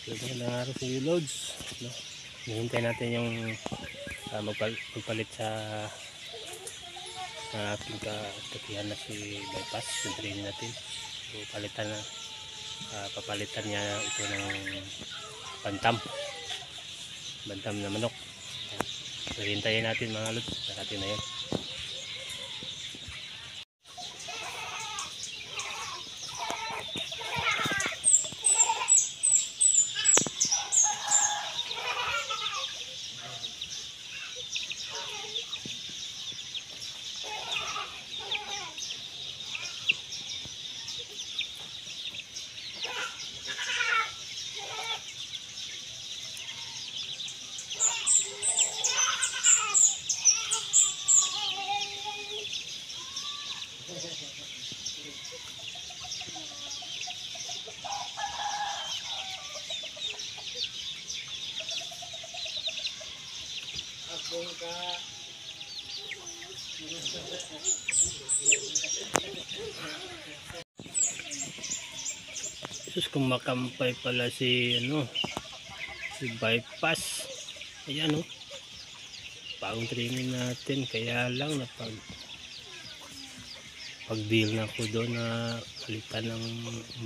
Ito na araw si Lods. No? Hihintay natin yung magpalit sa aking katihan na si bypass. Yung training natin. So palitan na. Papalitan niya ito ng bantam. Bantam na manok. So hintayin natin mga Lods. Natin na yun. Sus, kumakampay pala si bypass. Ayan bagong training natin, kaya lang pag deal na ko doon na palitan ng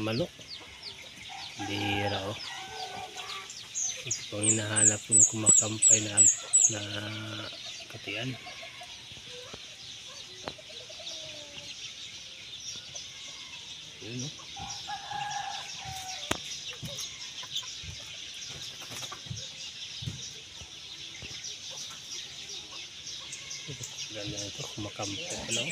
manok. Bira ito pang hinahanap ko ng kumakampay na katian. Yun ganda ito, kumakampay pala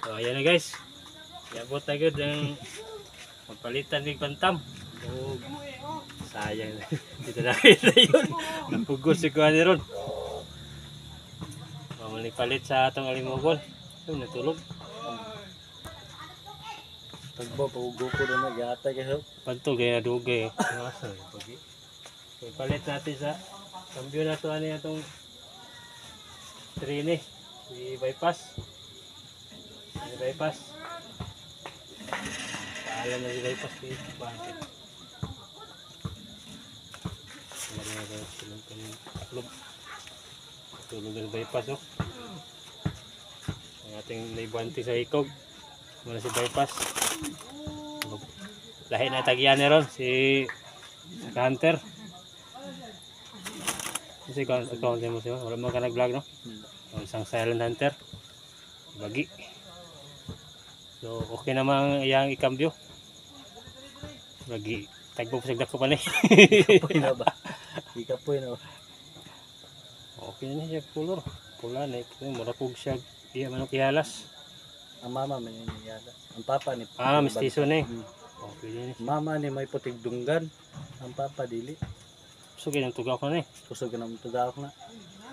So ayan na guys, yabot na agad ang magpalitan ng bantam. So sayang dito nakita yun, napugos si kuha ni ron. Palit sa atong alimogol. Yun, natulog. Tagbo, pagugo ko na nagyata kayo. Pantog kaya dugay. Palit natin sa cambio na ito itong trini. Si bypass. Paalam na si bypass. Tulog na bypass ang ating naibuanti sa ikog. Muna si bypass. Lahi na tagyan ni ron si Hunter. Kasi account mo siya, wala mo ka nag-vlog isang silent hunter bagi. So okay naman yang ikambyo bagi tagpo sa dako pa ni. Ikapoy na ba? Ikapoy na ba? Okay na siya color. Pula na ito. Marapog siya. Iya manok ihalas. Ang mama may niyala. Ang papa ni mistiso na Okay din. Mama ni may putig dunggan. Ang papa dili. So ganyan tugaw ko na Kusog na mo tugaw na.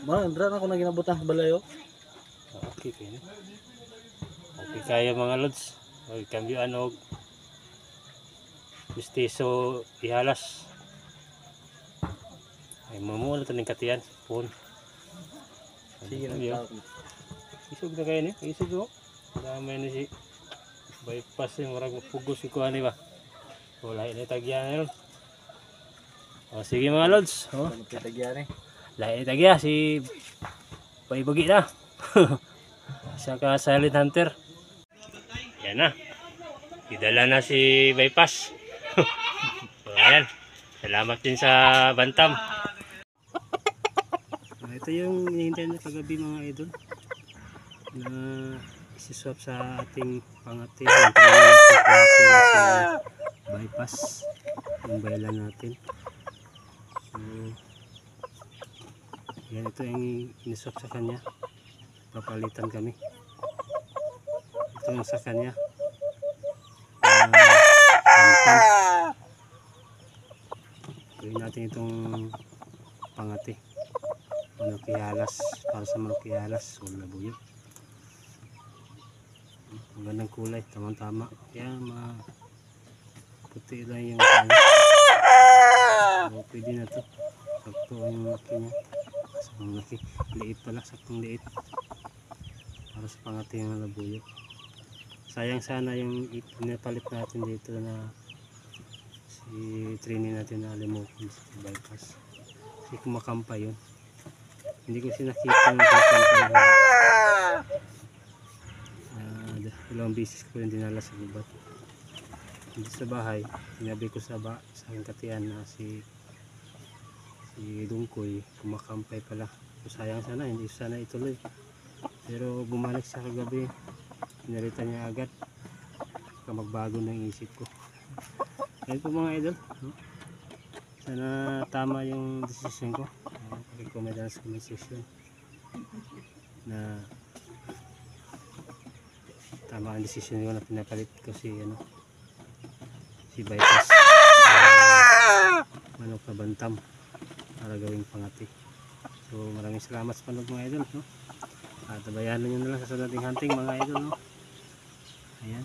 Andra na ako na ginabutan sa balayo. Okay kaya na. Okay kaya mga lods. Okay kambyo og mistiso ihalas. Ay mamula ito ng katiyan. Phone. Sige na tao. Isog na kayo isog damay na si bypass yung marag pugos si kuha ni ba. Wala na tagyan na yun. Sige mga lods. Lahi na tagya si paibagi na. Siya ka silent hunter. Yan na. Idala na si bypass. So ayan. Salamat din sa bantam. Ito yung hinihintay na kagabi mga idol na isiswap sa ating pangati si bypass yung bailan natin. So yan, ito yung iniswap sa kanya, papalitan kami. Ito yung sa kanya gawin natin itong pangati manukialas para sa manukialas wala buyo. Magandang kulay, tamang-tama. Yan, puti lang yung ano. So, pwede na to. Sakto yung laki niya. Saktong laki. Liit pala, saktong liit. Para sa pangating ng labuyo. Sayang sana yung pinapalit natin dito na si training natin na limukin sa bypass. Kasi kumakampay yun. Hindi ko sinakita yung kumakampay na. Ilang beses ko yung dinala sa gubat. Dito sa bahay, sinabi ko sa aking katiyan na si Dungkoy kumakampay pala. So, sayang sana, hindi sana ituloy. Pero bumalik sa kagabi, pinalitan niya agad. Baka magbago na yung isip ko. Ayun po mga idol, no? Sana tama yung decision ko. Pakicomment na sa comment section na tama ang decision ko na pinapalit ko si bypass manok na bantam para gawing pangati. So maraming salamat sa panood mga idol, no? At tabayanan nyo na lang sa sunod nating hunting mga idol, no? Ayan.